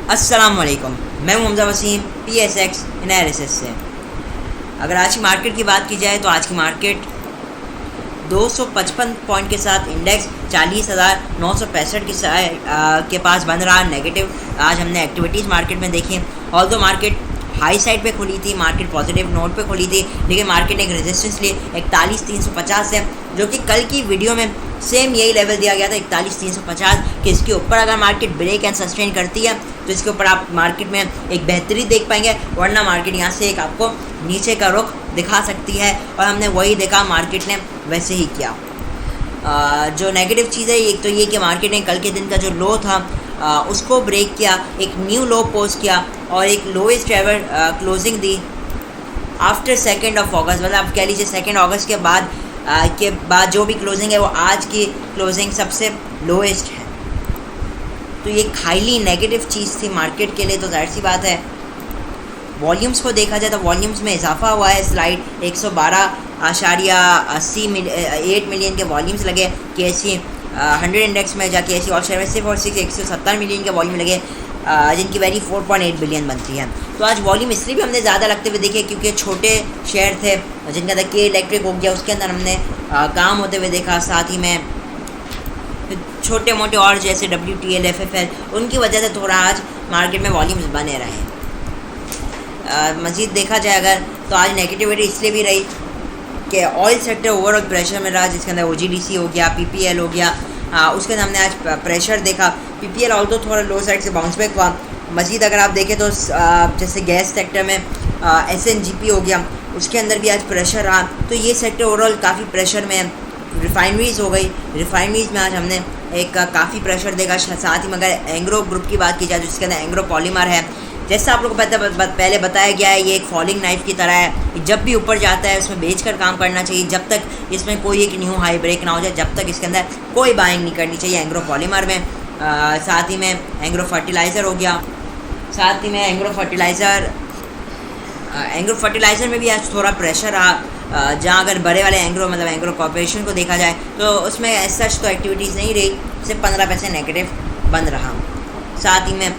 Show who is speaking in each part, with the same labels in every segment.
Speaker 1: अस्सलामुअलैकुम, मैं हूं हमजा वसीम PSX एनालिसिस से। अगर आज की मार्केट की बात की जाए तो आज की मार्केट 255 पॉइंट के साथ इंडेक्स 40,965 के पास बन रहा नेगेटिव। आज हमने एक्टिविटीज़ मार्केट में देखी। ऑल्दो मार्केट हाई साइड पे खुली थी, मार्केट पॉजिटिव नोट पे खुली थी, लेकिन मार्केट ने एक रेजिस्टेंस लिए 41,350 है, जो कि कल की वीडियो में सेम यही लेवल दिया गया था 41,350 कि इसके ऊपर अगर मार्केट ब्रेक एंड सस्टेन करती है तो इसके ऊपर आप मार्केट में एक बेहतरी देख पाएंगे, वरना मार्केट यहाँ से एक आपको नीचे का रुख दिखा सकती है। और हमने वही देखा, मार्केट ने वैसे ही किया। जो नेगेटिव चीज़ है एक तो ये कि मार्केट ने कल के दिन का जो लो था उसको ब्रेक किया, एक न्यू लो पोस्ट किया और एक लोएस्ट एवर क्लोजिंग दी आफ्टर 2 अगस्त। मतलब आप कह लीजिए 2 अगस्त के बाद जो भी क्लोजिंग है वो आज की क्लोजिंग सबसे लोएस्ट है। तो ये हाईली नेगेटिव चीज़ थी मार्केट के लिए। तो जाहिर सी बात है, वॉल्यूम्स को देखा जाए तो वॉल्यूम्स में इजाफा हुआ है। स्लाइड 112.8 मिलियन के वॉल्यूम्स लगे KSE 100 इंडेक्स में, जाके KSE ऑल शेयर में सिर्फ और सिर्फ 170 मिलियन के वॉल्यूम लगे, जिनकी वैल्यू 4.8 बिलियन बनती है। तो आज वॉल्यूम इसलिए भी हमने ज़्यादा लगते हुए देखे क्योंकि छोटे शेयर थे, जिनका अंदर के इलेक्ट्रिक हो गया, उसके अंदर हमने काम होते हुए देखा। साथ ही में छोटे मोटे और जैसे WTL FFL, उनकी वजह से थोड़ा आज मार्केट में वॉल्यूम्स बने रहे। मज़ीद देखा जाए अगर तो आज नेगेटिविटी इसलिए भी रही कि ऑयल सेक्टर ओवरऑल प्रेशर में रहा, जिसके अंदर OGDC हो गया, PPL हो गया, उसके अंदर हमने आज प्रेशर देखा। PPL ऑल्दो थोड़ा लो साइड से बाउंस बैक हुआ। मज़ीद अगर आप देखें तो जैसे गैस सेक्टर में SNGP हो गया, उसके अंदर भी आज प्रेशर रहा। तो ये सेक्टर ओवरऑल काफ़ी प्रेशर में है। रिफाइनरीज़ हो गई, रिफाइनरीज़ में आज हमने एक काफ़ी प्रेशर देखा। साथ ही में अगर एंग्रो ग्रुप की बात की जाए, जिसके अंदर एंग्रो पॉलीमर है, जैसा आप लोगों को पहले बताया गया है, ये एक फॉलिंग नाइफ की तरह है। जब भी ऊपर जाता है उसमें बेचकर काम करना चाहिए, जब तक इसमें कोई एक न्यू हाई ब्रेक ना हो जाए, जब तक इसके अंदर कोई बाइंग नहीं करनी चाहिए एंग्रो पॉलीमर में। साथ ही में एंग्रो फर्टिलाइज़र हो गया, साथ ही में एंग्रो फर्टिलाइज़र में भी आज थोड़ा प्रेशर रहा। जहाँ अगर बड़े वाले एंग्रो मतलब एंग्रो कॉर्पोरेशन को देखा जाए तो उसमें सच तो एक्टिविटीज़ नहीं रही, सिर्फ 15 पैसे नेगेटिव बन रहा। साथ ही में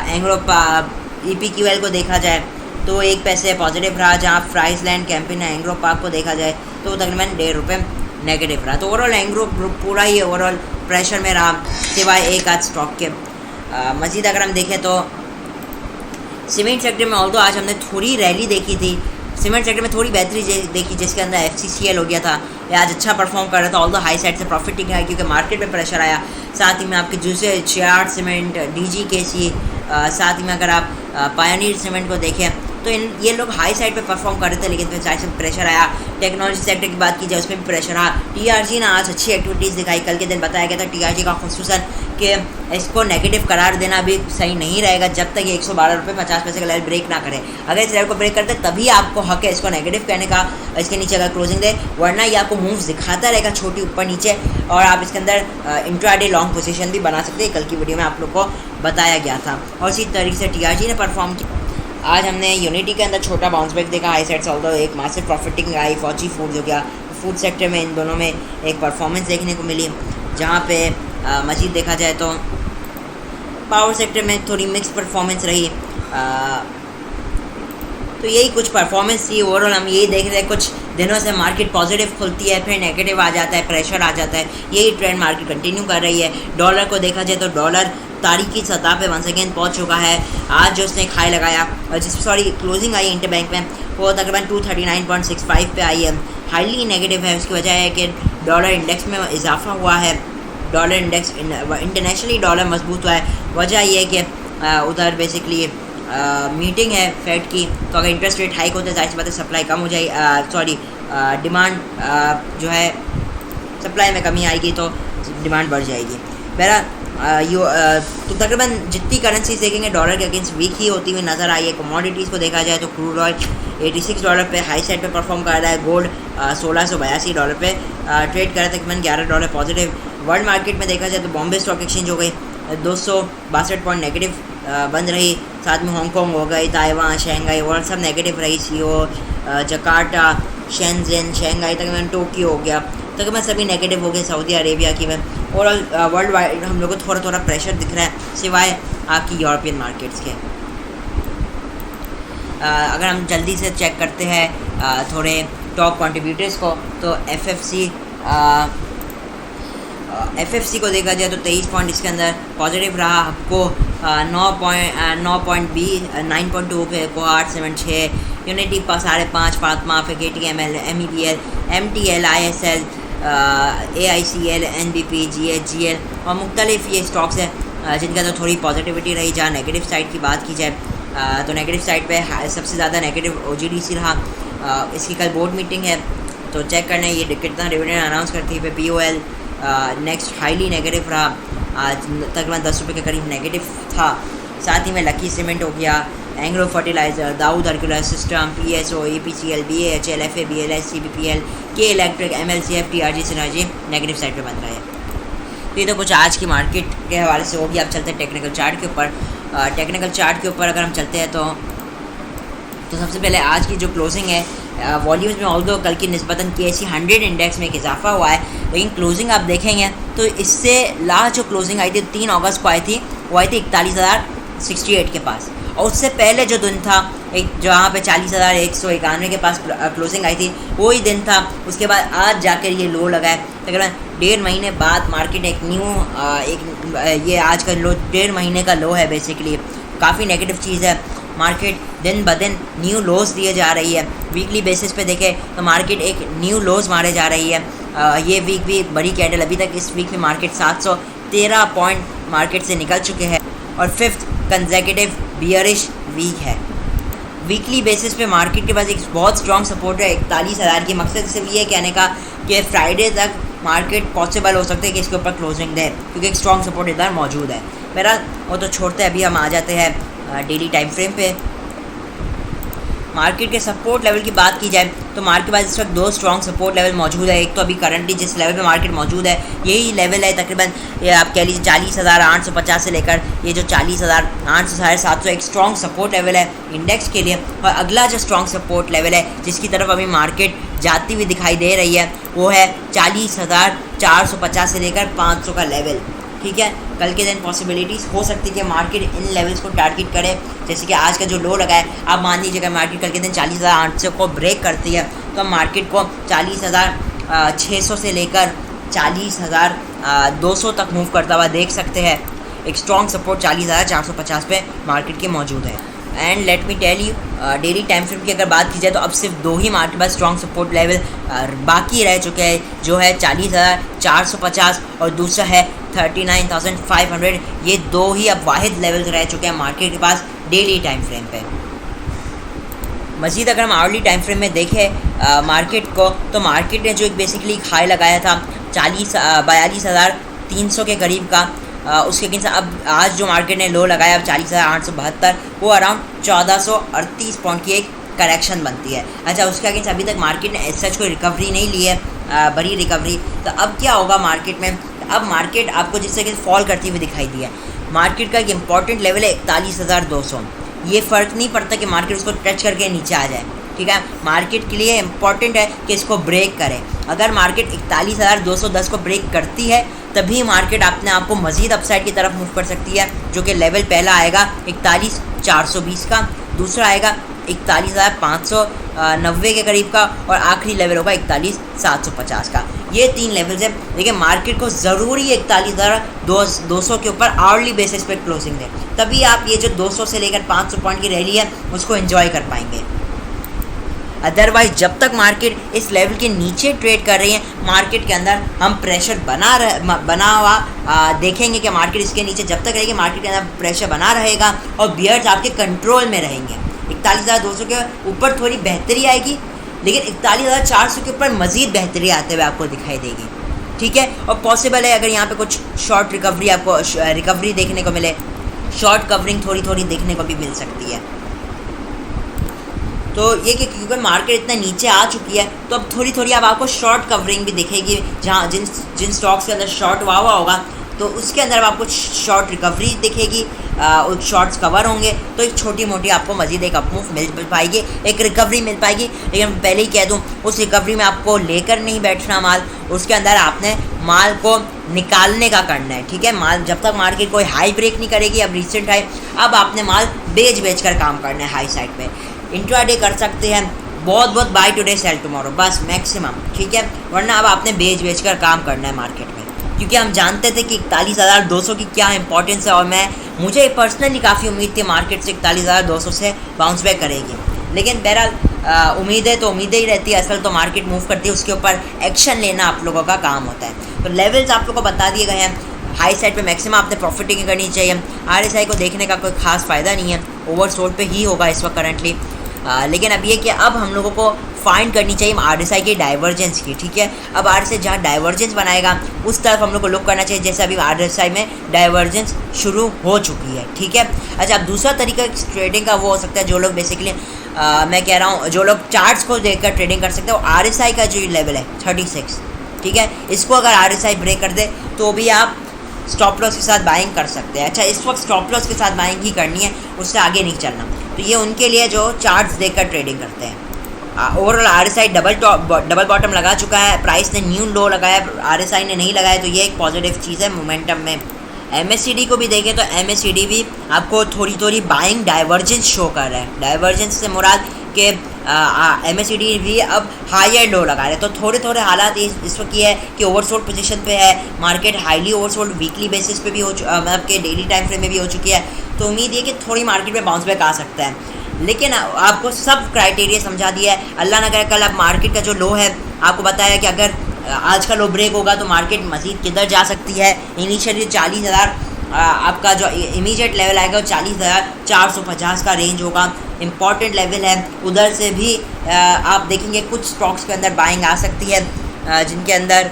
Speaker 1: एंग्रो EPQL को देखा जाए तो 1 पैसे पॉजिटिव रहा, जहाँ फ्राइजलैंड कैंपिन एंग्रो पार्क को देखा जाए तो तकरीबन ₹1.5 नेगेटिव रहा। तो ओवरऑल एंग्रो ग्रुप पूरा ही ओवरऑल प्रेशर में रहा, सिवाय एक आध स्टॉक के। मज़ीद अगर हम देखें तो सीमेंट सेक्टर में ऑल्दो आज हमने थोड़ी रैली देखी थी, सीमेंट सेक्टर में थोड़ी बेहतरी देखी, जिसके अंदर FCCL हो गया था, ये आज अच्छा परफॉर्म कर रहा था। ऑल्दो हाई साइड से प्रॉफिटिंग है क्योंकि मार्केट में प्रेशर आया। साथ ही में आपके दूसरे चिराग सीमेंट, DGKC, साथ ही में अगर आप पायनियर सीमेंट को देखें तो ये लोग हाई साइड पे परफॉर्म कर रहे थे, लेकिन फिर साइड से प्रेशर आया। टेक्नोलॉजी सेक्टर की बात की जाए उसमें भी प्रेशर आया। TRG ने आज अच्छी एक्टिविटीज़ दिखाई। कल के दिन बताया गया था TRG का खुसूसन कि इसको नेगेटिव करार देना भी सही नहीं रहेगा जब तक ये ₹112.50 का लेवल ब्रेक ना करे। अगर इस लेवल को ब्रेक करते तभी आपको हक है इसको नेगेटिव कहने का, इसके नीचे अगर क्लोजिंग दे, वरना ये आपको मूव्स दिखाता रहेगा छोटी ऊपर नीचे, और आप इसके अंदर इंट्राडे लॉन्ग पोजीशन भी बना सकते हैं। कल की वीडियो में आप लोग को बताया गया था। और इसी तरीके से TRG ने परफॉर्म किया। आज हमने यूनिटी के अंदर छोटा बाउंस बैक देखा हाई साइड से, ऑल्दो एक मासिव प्रॉफिटिंग आई। फौजी फूड हो गया, फूड सेक्टर में इन दोनों में एक परफॉर्मेंस देखने को मिली। जहाँ पे मज़ीद देखा जाए तो पावर सेक्टर में थोड़ी मिक्स परफॉर्मेंस रही। तो यही कुछ परफॉर्मेंस थी। ओवरऑल हम यही देख रहे हैं, कुछ दिनों से मार्केट पॉजिटिव खुलती है, फिर नेगेटिव आ जाता है, प्रेशर आ जाता है। यही ट्रेंड मार्केट कंटिन्यू कर रही है। डॉलर को देखा जाए तो डॉलर तारीखी सतह पे वंस अगेन पहुंच चुका है। आज जो उसने हाई लगाया, क्लोजिंग आई इंटरबैंक में, वो तकरीबन 239.65 पे आई है। हाईली नेगेटिव है। उसकी वजह है कि डॉलर इंडेक्स में इजाफा हुआ है। डॉलर इंडेक्स इंटरनेशनली डॉलर मजबूत हुआ है। वजह ये है कि उधर बेसिकली मीटिंग है फेड की, तो अगर इंटरेस्ट रेट हाइक होते जाहिर सी बात है सप्लाई कम हो जाएगी, डिमांड जो है सप्लाई में कमी आएगी तो डिमांड बढ़ जाएगी। बहरहाल तो तकरीबन जितनी करेंसीज देखेंगे डॉलर के अगेंस्ट वीक ही होती हुई नज़र आई है। कमोडिटीज़ को देखा जाए तो क्रूड ऑयल $86 पे हाई साइड पे परफॉर्म कर रहा है। गोल्ड $1682 पे ट्रेड कर रहा है, तकरीबन $11 पॉजिटिव। वर्ल्ड मार्केट में देखा जाए तो बॉम्बे स्टॉक एक्सचेंज हो गई 262 पॉइंट नेगेटिव बंद रही। साथ में हांगकॉन्ग हो गई, ताइवान, शंघाई वर्ल्ड सब नेगेटिव रही। CO, जकार्ता, शेंजेन, शंघाई, तकरीबन टोक्यो हो गया, तकरीबन सभी नेगेटिव हो गए। सऊदी अरेबिया की में ओवरऑल वर्ल्ड वाइड हम लोग को थोड़ा थोड़ा प्रेशर दिख रहा है, सिवाय आपकी यूरोपियन मार्केट्स के। अगर हम जल्दी से चेक करते हैं थोड़े टॉप कंट्रीब्यूटर्स को, तो एफएफसी को देखा जाए तो 23 पॉइंट इसके अंदर पॉजिटिव रहा। आपको 9.2 पे को 876, Unity 5.5, Fatima, KTML, MEBL, MTL, ISL, AICL, NBP, GHGL और मुख्तलिफ ये स्टॉक्स हैं जिनका तो थोड़ी पॉजिटिविटी रही। जहाँ नेगेटिव साइड की बात की जाए तो नेगेटिव साइड पे सबसे ज़्यादा नेगेटिव OGDC रहा। इसकी कल बोर्ड मीटिंग है तो चेक करना है ये कितना डिविडेंड अनाउंस करती है। POL नेक्स्ट हाईली नेगेटिव रहा, आज तकरीबन 10 रुपये के करीब नेगेटिव था। साथ ही में लकी सीमेंट हो गया, Engro fertiliser, Dawood Hercules system, PSO, APCL, BAHL, FA, BLS, CBPL, K electric, MLCF, TRG synergy negative side पे बन रहा है। तो ये तो कुछ आज की मार्केट के हवाले से होगी। अब चलते हैं टेक्निकल चार्ट के ऊपर। टेक्निकल चार्ट के ऊपर अगर हम चलते हैं तो सबसे पहले आज की जो क्लोजिंग है, वॉल्यूम्स में ऑल्दो कल की निस्बतन KSE 100 इंडेक्स में एक इजाफा हुआ है, लेकिन क्लोजिंग आप देखेंगे तो इससे लास्ट जो क्लोजिंग आई थी 3 अगस्त को आई थी, वो आई थी 41,068 के पास। और उससे पहले जो दिन था एक जहाँ पे 40,191 के पास क्लोजिंग आई थी, वही दिन था। उसके बाद आज जाकर ये लो लगा है। तकरीबन 1.5 महीने बाद मार्केट एक ये आज का लो 1.5 महीने का लो है बेसिकली। काफ़ी नेगेटिव चीज़ है। मार्केट दिन ब दिन न्यू लोज दिए जा रही है। वीकली बेसिस पे देखें तो मार्केट एक न्यू लोज मारे जा रही है। ये वीक भी बड़ी कैंडल, अभी तक इस वीक में मार्केट 713 पॉइंट मार्केट से निकल चुके हैं और 5th कंसेक्यूटिव बियरिश वीक है। वीकली बेसिस पे मार्केट के पास एक बहुत स्ट्रॉन्ग सपोर्ट है 41,000 की। मकसद सिर्फ ये कहने का कि फ्राइडे तक मार्केट पॉसिबल हो सकता है कि इसके ऊपर क्लोजिंग दे, क्योंकि एक स्ट्रॉन्ग सपोर्ट इधर मौजूद है। मेरा वो तो छोड़ते हैं, अभी हम आ जाते हैं डेली टाइम फ्रेम पे। मार्केट के सपोर्ट लेवल की बात की जाए तो मार्केट के पास इस वक्त 2 स्ट्रॉन्ग सपोर्ट लेवल मौजूद है। एक तो अभी करंटली जिस लेवल पे मार्केट मौजूद है यही लेवल है, तकरीबन ये आप कह लीजिए 40,850 से लेकर ये जो 40,800 750 एक स्ट्रॉन्ग सपोर्ट लेवल है इंडेक्स के लिए। और अगला जो स्ट्रॉन्ग सपोर्ट लेवल है जिसकी तरफ अभी मार्केट जाती हुई दिखाई दे रही है वो है 40,450 से लेकर 500 का लेवल। ठीक है, कल के दिन पॉसिबिलिटीज़ हो सकती है कि मार्केट इन लेवल्स को टारगेट करे। जैसे कि आज का जो लो लगा है, आप मान लीजिए अगर मार्केट कल के दिन 40,800 को ब्रेक करती है तो मार्केट को 40,600 से लेकर 40,200 तक मूव करता हुआ देख सकते हैं। एक स्ट्रॉन्ग सपोर्ट 40,450 पे मार्केट के मौजूद है। And let me tell you, daily time frame की अगर बात की जाए तो अब सिर्फ 2 ही मार्केट पास स्ट्रॉन्ग सपोर्ट लेवल बाकी रह चुके हैं, जो है 40,450 और दूसरा है 39,500। ये 2 ही अब वाहिद लेवल्स रह चुके हैं मार्केट के पास डेली टाइम फ्रेम पे। मज़ीद अगर हम आवरली टाइम फ्रेम में देखें मार्केट को, तो मार्केट ने जो एक बेसिकली हाई लगाया था 42,300 के करीब का, उसके अगेंस्ट अब आज जो मार्केट ने लो लगाया 40,872, वो अराउंड 1,438 पॉइंट की एक करेक्शन बनती है। अच्छा, उसके अगेंस्ट अभी तक मार्केट ने एज सच कोई रिकवरी नहीं ली है, बड़ी रिकवरी। तो अब क्या होगा मार्केट में? अब मार्केट आपको जिस तरह फॉल करती हुई दिखाई दी है। मार्केट का एक इंपॉर्टेंट लेवल है 41,200। ये फ़र्क नहीं पड़ता कि मार्केट उसको टच करके नीचे आ जाए, ठीक है। मार्केट के लिए इंपॉर्टेंट है कि इसको ब्रेक करे। अगर मार्केट 41,210 को ब्रेक करती है तभी मार्केट अपने आप को मज़ीद अपसाइड की तरफ मूव कर सकती है, जो कि लेवल पहला आएगा 41,420 का, दूसरा आएगा 41,590 के करीब का और आखिरी लेवल होगा 41,750 का। ये 3 लेवल्स हैं। देखिए, मार्केट को ज़रूरी 41,200 के ऊपर आवरली बेसिस पे क्लोजिंग दे, तभी आप ये जो 200 से लेकर 500 पॉइंट की रैली है उसको एंजॉय कर पाएंगे। अदरवाइज़ जब तक मार्केट इस लेवल के नीचे ट्रेड कर रही है, मार्केट के अंदर हम प्रेशर बना हुआ देखेंगे कि मार्केट इसके नीचे जब तक रहेगी मार्केट के अंदर प्रेशर बना रहेगा और बियर्स आपके कंट्रोल में रहेंगे। 41,200 के ऊपर थोड़ी बेहतरी आएगी, लेकिन 41,400 के ऊपर मज़ीद बेहतरी आते हुए आपको दिखाई देगी, ठीक है। और पॉसिबल है अगर यहाँ पे कुछ शॉर्ट रिकवरी आपको रिकवरी देखने को मिले, शॉर्ट कवरिंग थोड़ी थोड़ी देखने को भी मिल सकती है। तो ये कि क्योंकि मार्केट इतना नीचे आ चुकी है तो अब थोड़ी थोड़ी अब आपको शॉर्ट कवरिंग भी दिखेगी। जहाँ जिन स्टॉक्स के अंदर शॉर्ट हुआ होगा तो उसके अंदर आपको शॉर्ट रिकवरी दिखेगी, शॉर्ट्स कवर होंगे तो एक छोटी मोटी आपको मज़ीद एक अपमूव मिल पाएगी, एक रिकवरी मिल पाएगी। लेकिन पहले ही कह दूँ, उस रिकवरी में आपको लेकर नहीं बैठना माल, उसके अंदर आपने माल को निकालने का करना है, ठीक है। माल जब तक मार्केट कोई हाई ब्रेक नहीं करेगी, अब रिसेंट हाई, अब आपने माल बेच कर काम करना है हाई साइड पे। इंट्राडे कर सकते हैं, बहुत बाय टुडे सेल टुमारो, बस मैक्सिमम, ठीक है। वरना अब आपने बेच कर काम करना है मार्केट में, क्योंकि हम जानते थे कि 41,200 की क्या इंपॉर्टेंस है, और मुझे पर्सनली काफ़ी उम्मीद थी मार्केट से 41,200 से बाउंस बैक करेगी। लेकिन बहरहाल उम्मीदें तो उम्मीदें ही रहती है, असल तो मार्केट मूव करती है, उसके ऊपर एक्शन लेना आप लोगों का काम होता है। तो लेवल्स आप लोगों को बता दिए गए हैं। हाई साइड पे मैक्सिमम आपने प्रॉफिटिंग करनी चाहिए। RSI को देखने का कोई खास फ़ायदा नहीं है, ओवरसोल्ड पे ही होगा इस वक्त करंटली। लेकिन अब ये कि अब हम लोगों को फाइंड करनी चाहिए RSI की डाइवर्जेंस की, ठीक है। अब RSI जहाँ डाइवर्जेंस बनाएगा उस तरफ हम लोग को लुक करना चाहिए, जैसे अभी RSI में डाइवर्जेंस शुरू हो चुकी है, ठीक है। अच्छा, अब दूसरा तरीका ट्रेडिंग का वो हो सकता है, जो लोग बेसिकली मैं कह रहा हूँ जो लोग चार्ट्स को देखकर ट्रेडिंग कर सकते हैं, RSI का जो लेवल है 36, ठीक है, इसको अगर RSI ब्रेक कर दे तो भी आप स्टॉप लॉस के साथ बाइंग कर सकते हैं। अच्छा, इस वक्त स्टॉप लॉस के साथ बाइंग ही करनी है, उससे आगे नहीं चलना। तो ये उनके लिए जो चार्ट्स देखकर ट्रेडिंग करते हैं। ओवरऑल RSI डबल बॉटम लगा चुका है, प्राइस ने न्यू लो लगाया, RSI ने नहीं लगाया, तो ये एक पॉजिटिव चीज़ है मोमेंटम में। MACD को भी देखें तो MACD भी आपको थोड़ी बाइंग डाइवर्जेंस शो कर रहा है। डाइवर्जेंस से मुराद के MACD भी अब हायर लो लगा रहे हैं। तो थोड़े हालात इस वक्त ये है कि ओवरसोल्ड पोजीशन पे है market, highly oversold weekly basis पे भी हो मतलब के डेली टाइम फ्रेम में भी हो चुकी है। तो उम्मीद है कि थोड़ी मार्केट में बाउंस बैक आ सकता है, लेकिन आपको सब क्राइटेरिया समझा दिया है। अल्लाह ना करे कल अब मार्केट का जो लो है, आपको बताया कि अगर आज का लो ब्रेक होगा तो मार्केट मज़ीद किधर जा सकती है। इनिशियली 40,000 आपका जो इमीडिएट लेवल आएगा वो 40,450 का रेंज होगा, इम्पॉर्टेंट लेवल है। उधर से भी आप देखेंगे कुछ स्टॉक्स के अंदर बाइंग आ सकती है, जिनके अंदर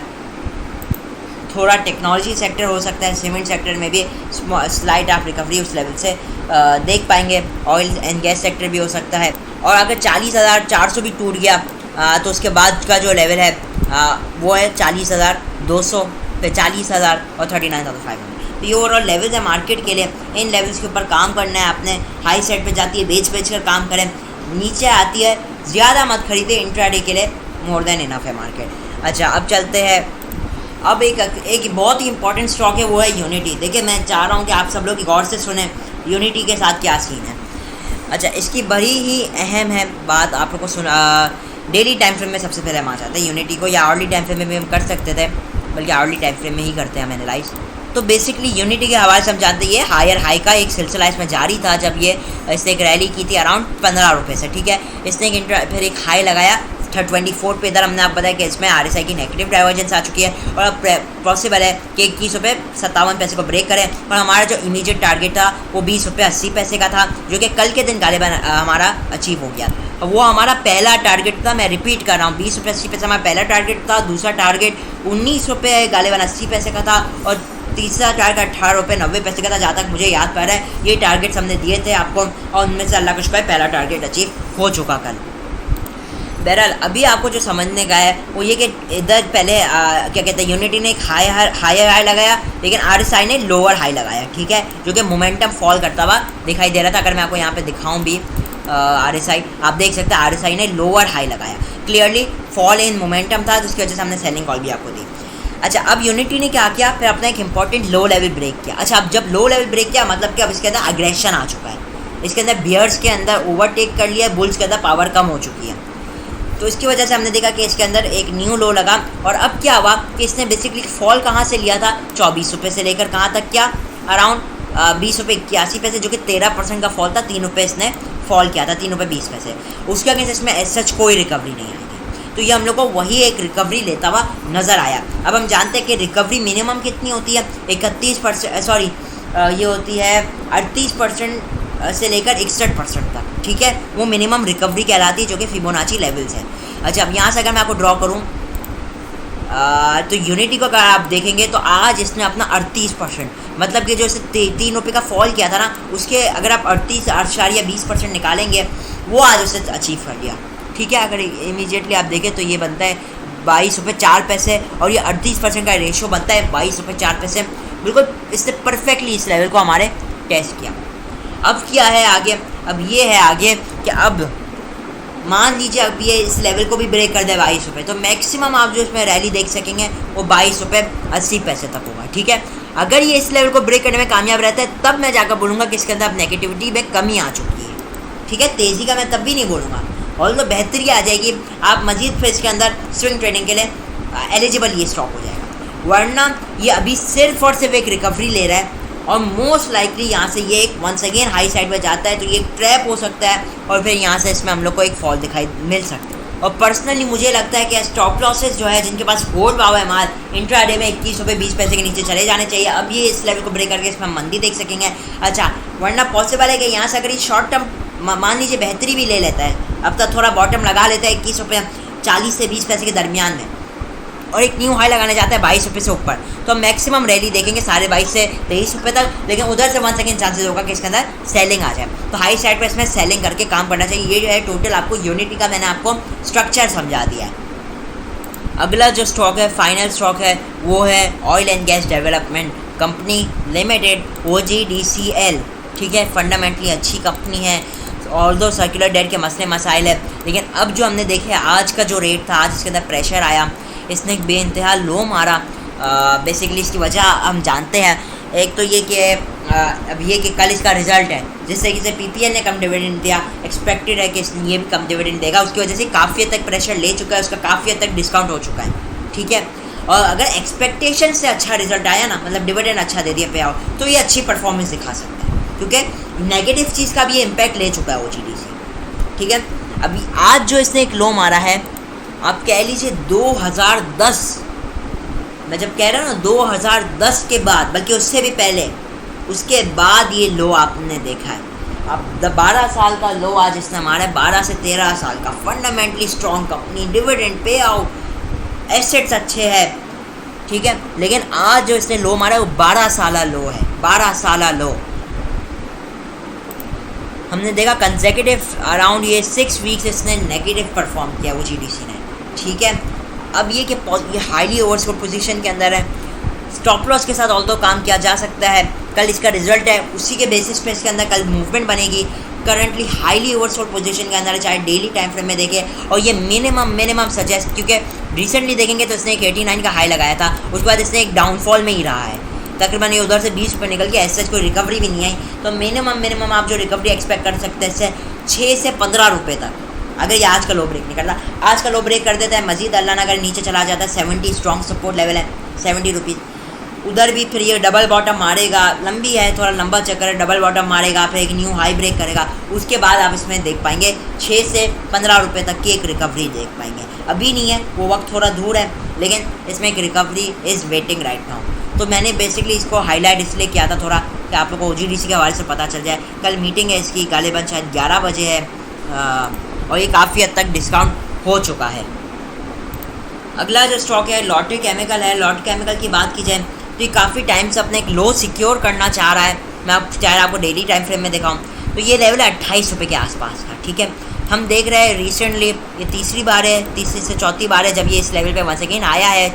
Speaker 1: थोड़ा टेक्नोलॉजी सेक्टर हो सकता है, सीमेंट सेक्टर में भी स्लाइट आप रिकवरी उस लेवल से देख पाएंगे। ऑयल एंड गैस सेक्टर भी हो सकता है। और अगर 40,400 भी टूट गया तो उसके बाद का जो लेवल है वो है 40,200, फिर 40,000 और 39,500। तो ये ओवरऑल लेवल्स है मार्केट के लिए। इन लेवल्स के ऊपर काम करना है आपने। हाई साइड पे जाती है बेच कर काम करें, नीचे आती है ज़्यादा मत खरीदे, इंट्राडे के लिए मोर देन इनफ है मार्केट। अच्छा, अब चलते हैं। अब एक बहुत ही इंपॉर्टेंट स्टॉक है, वो है यूनिटी। देखिए, मैं चाह रहा हूँ कि आप सब लोग गौर से सुने यूनिटी के साथ क्या सीन है। अच्छा, इसकी बड़ी ही अहम है बात आप लोग को सुना। डेली टाइम फ्रेम में सबसे पहले हम आ जाते हैं यूनिटी को, या आवर्ली टाइम फ्रेम में भी हम कर सकते थे, बल्कि आवर्ली टाइम फ्रेम में ही करते हैं हम एनालाइज। तो बेसिकली यूनिटी के हवाले से हम जानते हैं ये हायर हाई का एक सिलसिला इसमें जारी था, जब ये इसने एक रैली की थी अराउंड 15 रुपये से, ठीक है। इसने फिर एक हाई लगाया 24 पे, इधर हमने आप बताया कि इसमें RSI की नेगेटिव डाइवर्जेंस आ चुकी है, और अब पॉसिबल है कि 21.57 को ब्रेक करें। और हमारा जो इमीडिएट टारगेट था वो 20.80 का था, जो कि कल के दिन गालिबन हमारा अचीव हो गया। वो हमारा पहला टारगेट था, मैं रिपीट कर रहा हूँ, 20.80 हमारा पहला टारगेट था। दूसरा टारगेट 19 रुपये गालिबन 80 पैसे का था, और तीसरा टारगेट 18 रुपये 90 पैसे का था, जहाँ तक मुझे याद पड़ रहा है। ये टारगेट्स हमने दिए थे आपको, और उनमें से अल्लाह का शुक्र है पहला टारगेट अचीव हो चुका कल। बहरहाल अभी आपको जो समझने का है वो ये कि इधर पहले क्या कहते हैं, यूनिटी ने एक हायर हाई लगाया, लेकिन RSI ने लोअर हाई लगाया, ठीक है, जो कि मोमेंटम फॉल करता हुआ दिखाई दे रहा था। अगर मैं आपको यहाँ पे दिखाऊं भी RSI, आप देख सकते हैं RSI ने लोअर हाई लगाया, क्लियरली फॉल इन मोमेंटम था, जिसकी वजह से हमने सेलिंग कॉल भी आपको दी। अच्छा, अब यूनिटी ने क्या किया, फिर अपना एक इंपॉर्टेंट लो लेवल ब्रेक किया। अच्छा, अब जब लो लेवल ब्रेक किया मतलब कि अब इसके अंदर अग्रेशन आ चुका है, इसके अंदर बियर्स के अंदर ओवरटेक कर लिया, बुल्स के अंदर पावर कम हो चुकी है। तो इसकी वजह से हमने देखा कि इसके अंदर एक न्यू लो लगा। और अब क्या हुआ कि इसने बेसिकली फॉल कहाँ से लिया था, 24 रुपये से लेकर कहाँ तक किया, अराउंड 20.81, जो कि 13% का फॉल था। 3 रुपये इसने फॉल किया था, 3.20। उसके अगेंस्ट इसमें एज सच कोई रिकवरी नहीं आई, तो ये हम लोग को वही एक रिकवरी लेता हुआ नज़र आया। अब हम जानते हैं कि रिकवरी मिनिमम कितनी होती है, 31%, सॉरी ये होती है 38% से लेकर 61% तक, ठीक है, वो मिनिमम रिकवरी कहलाती है, जो कि फिबोनाची लेवल्स है। अच्छा, अब यहाँ से अगर मैं आपको ड्रॉ करूँ तो यूनिटी को अगर आप देखेंगे तो आज इसने अपना 38%, मतलब कि जो इसे 3 रुपये का फॉल किया था ना, उसके अगर आप 38.20% निकालेंगे, वो आज उसे अचीव कर लिया, ठीक है। अगर इमीडिएटली आप देखें तो ये बनता है 22.04, और ये 38% का रेशो बनता है 22.04। बिल्कुल इसने परफेक्टली इस लेवल को हमारे टेस्ट किया। अब क्या है आगे, अब ये है आगे कि अब मान लीजिए अब ये इस लेवल को भी ब्रेक कर दे 22 रुपये, तो मैक्सिमम आप जो इसमें रैली देख सकेंगे वो 22 रुपये 80 पैसे तक होगा। ठीक है, अगर ये इस लेवल को ब्रेक करने में कामयाब रहता है तब मैं जाकर बोलूँगा कि इसके अंदर अब नेगेटिविटी में कमी आ चुकी है। ठीक है, तेज़ी का मैं तब भी नहीं बोलूँगा, और तो बेहतरी आ जाएगी, आप मजीद फिर इसके अंदर स्विंग ट्रेडिंग के लिए एलिजिबल ये स्टॉक हो जाएगा। वरना ये अभी सिर्फ और सिर्फ एक रिकवरी ले रहा है और मोस्ट लाइकली यहाँ से ये एक वंस अगेन हाई साइड में जाता है तो ये एक ट्रैप हो सकता है और फिर यहाँ से इसमें हम लोग को एक फॉल दिखाई मिल सकता है। और पर्सनली मुझे लगता है कि स्टॉप लॉसेस जो है जिनके पास होल्ड पावर है माल इंट्राडे में 21 रुपये 20 पैसे के नीचे चले जाने चाहिए। अब ये इस लेवल को ब्रेक करके इसमें मंदी देख सकेंगे। अच्छा, वरना पॉसिबल है कि यहाँ से अगर ये शॉर्ट टर्म मान लीजिए बेहतरी भी ले लेता है, अब तक थोड़ा बॉटम लगा लेता है 21 रुपये 40 से 20 पैसे के दरमियान में और एक न्यू हाई लगाने जाता है 22 रुपये से ऊपर, तो मैक्सिमम रैली देखेंगे 22.5 से 23 रुपये तक। लेकिन उधर से 1 सेकेंड चांसेस होगा कि इसके अंदर सेलिंग आ जाए, तो हाई साइड पर इसमें सेलिंग करके काम करना चाहिए। ये जो है टोटल आपको यूनिटी का मैंने आपको स्ट्रक्चर समझा दिया है। अगला जो स्टॉक है, फाइनल स्टॉक है, वो है oil and gas development company limited OGDCL। ठीक है, फंडामेंटली अच्छी कंपनी है, और दो सर्कुलर डेट के मसले मसाइल है, लेकिन अब जो हमने देखे आज का जो रेट था, आज इसके अंदर प्रेशर आया, इसने एक बेइंतहा लो मारा। बेसिकली इसकी वजह हम जानते हैं, एक तो ये कि अब ये कि कल इसका रिजल्ट है जिससे कि PPL ने कम डिविडेंड दिया, एक्सपेक्टेड है कि ये भी कम डिविडेंड देगा, उसकी वजह से काफ़ी हद तक प्रेशर ले चुका है, उसका काफ़ी हद तक डिस्काउंट हो चुका है। ठीक है, और अगर एक्सपेक्टेशन से अच्छा रिजल्ट आया ना, मतलब डिविडेंड अच्छा दे दिया पे आउट, तो ये अच्छी परफॉर्मेंस दिखा सकता है, क्योंकि नेगेटिव चीज़ का भी ये इम्पैक्ट ले चुका है OGDC। ठीक है, अभी आज जो इसने एक लो मारा है, आप कह लीजिए 2010, मैं जब कह रहा हूँ ना 2010 के बाद, बल्कि उससे भी पहले, उसके बाद ये लो आपने देखा है। अब 12 साल का लो आज इसने मारा है, 12 से 13 साल का। Fundamentally strong company, dividend pay out, assets अच्छे हैं। ठीक है, लेकिन आज जो इसने लो मारा है वो 12 साल लो है, 12 साल लो। हमने देखा कंसेक्यूटिव अराउंड ये 6 वीक्स इसने नेगेटिव परफॉर्म किया OGDC ने। ठीक है, अब ये कि ये हाईली ओवरसोल्ड पोजीशन के अंदर है, स्टॉप लॉस के साथ ऑल्दो काम किया जा सकता है। कल इसका रिजल्ट है, उसी के बेसिस पे इसके अंदर कल मूवमेंट बनेगी। करंटली हाईली ओवरसोल्ड पोजीशन के अंदर है, चाहे डेली टाइम फ्रेम में देखें, और ये मिनिमम सजेस्ट, क्योंकि रिसेंटली देखेंगे तो इसने एक 89 का हाई लगाया था, उसके बाद इसने एक डाउनफॉल में ही रहा है, तकरीबन ये उधर से 20 रुपये निकल के ऐसे कोई रिकवरी भी नहीं आई। तो मिनिमम आप जो रिकवरी एक्सपेक्ट कर सकते हैं इससे 6 से 15 रुपये तक, अगर ये आज का लो ब्रेक नहीं करता। आज का लो ब्रेक कर देता है, मजीद अल्लाह ना अगर नीचे चला जाता है 70 स्ट्रॉन्ग सपोर्ट लेवल है 70 रुपीज़, उधर भी फिर ये डबल बॉटम मारेगा, लंबी है, थोड़ा लंबा चक्कर है, डबल बॉटम मारेगा, फिर एक न्यू हाई ब्रेक करेगा, उसके बाद आप इसमें देख पाएंगे 6 से 15 रुपये तक की एक रिकवरी देख पाएंगे। अभी नहीं है, वो वक्त थोड़ा दूर है, लेकिन इसमें एक recovery is waiting right now. तो मैंने बेसिकली इसको हाईलाइट इसलिए किया था थोड़ा कि आप लोग को OGDC के हवाले से पता चल जाए। कल मीटिंग है इसकी, गालिबन शायद 11 बजे है, और ये काफ़ी हद तक डिस्काउंट हो चुका है। अगला जो स्टॉक है लॉटरी केमिकल है। लॉटरी केमिकल की बात की जाए तो ये काफ़ी टाइम से अपने एक लो सिक्योर करना चाह रहा है। मैं चाहे आपको डेली टाइम फ्रेम में दिखाऊं तो ये लेवल है 28 रुपये के आसपास का। ठीक है, हम देख रहे हैं रिसेंटली ये तीसरी बार है, तीसरी से चौथी बार है जब ये इस लेवल पे वंस अगेन आया है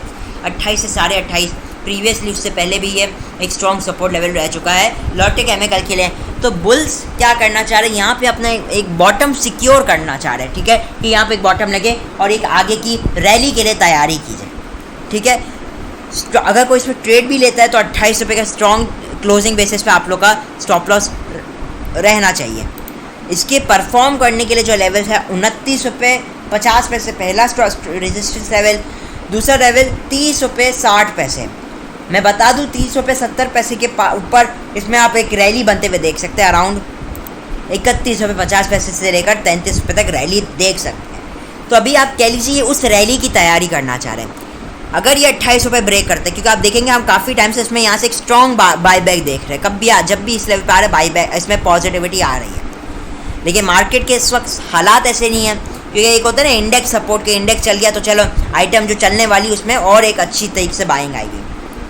Speaker 1: 28 से 28.5। प्रीवियसली उससे पहले भी ये एक स्ट्रॉन्ग सपोर्ट लेवल रह चुका है लॉटरी केमिकल के लिए। तो बुल्स क्या करना चाह रहे हैं, यहाँ पे अपना एक बॉटम सिक्योर करना चाह रहे हैं। ठीक है, कि यहाँ पे एक बॉटम लगे और एक आगे की रैली के लिए तैयारी की जाए। ठीक है, अगर कोई इसमें ट्रेड भी लेता है तो 28 रुपये का स्ट्रॉन्ग क्लोजिंग बेसिस पे आप लोग का स्टॉप लॉस रहना चाहिए। इसके परफॉर्म करने के लिए जो लेवल है 29 रुपये 50 पैसे पहला रेजिस्टेंस लेवल, दूसरा लेवल 30 रुपये 60 पैसे। मैं बता दूं 30 रुपये 70 पैसे के ऊपर इसमें आप एक रैली बनते हुए देख सकते हैं, अराउंड 31 रुपये 50 पैसे से लेकर 33 रुपये तक रैली देख सकते हैं। तो अभी आप कह लीजिए उस रैली की तैयारी करना चाह रहे हैं। अगर ये 28 रुपये ब्रेक करते हैं, क्योंकि आप देखेंगे हम काफ़ी टाइम से इसमें यहाँ से एक स्ट्रॉन्ग बाई बैक देख रहे हैं, कब भी जब भी इस लेवल पर आ रहा है बाई बैक, इसमें पॉजिटिविटी आ रही है। लेकिन मार्केट के इस वक्त हालात ऐसे नहीं है, क्योंकि एक होता है ना इंडेक्स सपोर्ट के, इंडेक्स चल गया तो चलो आइटम जो चलने वाली उसमें और एक अच्छी तरीके से बाइंग आएगी।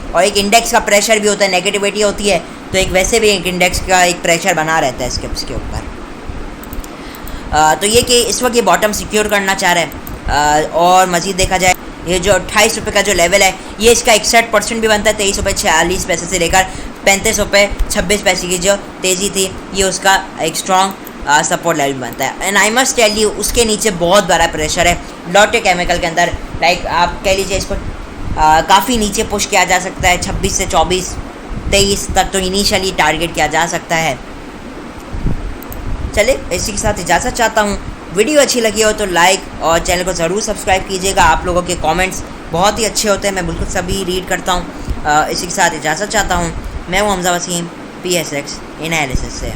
Speaker 1: और एक इंडेक्स का प्रेशर भी होता है, नेगेटिविटी होती है, तो एक वैसे भी एक इंडेक्स का एक प्रेशर बना रहता है इसके ऊपर। तो ये कि इस वक्त ये बॉटम सिक्योर करना चाह रहा है। और मज़ीद देखा जाए ये जो 28 रुपये का जो लेवल है, ये इसका 61% भी बनता है। 23 रुपये 46 पैसे से लेकर 35 रुपये 26 पैसे की जो तेज़ी थी, ये उसका एक स्ट्रॉन्ग सपोर्ट लेवल बनता है। And I must tell you उसके नीचे बहुत बड़ा प्रेशर है लॉटे केमिकल के अंदर। लाइक आप कह लीजिए इसको काफ़ी नीचे पुश किया जा सकता है, 26 से 24-23 तक तो इनिशियली टारगेट किया जा सकता है। चलिए इसी के साथ इजाज़त चाहता हूँ। वीडियो अच्छी लगी हो तो लाइक और चैनल को ज़रूर सब्सक्राइब कीजिएगा। आप लोगों के कमेंट्स बहुत ही अच्छे होते हैं, मैं बिल्कुल सभी रीड करता हूँ। इसी के साथ इजाज़त चाहता हूँ। मैं हूँ हमजा वसीम, PSX एनालिसिस से।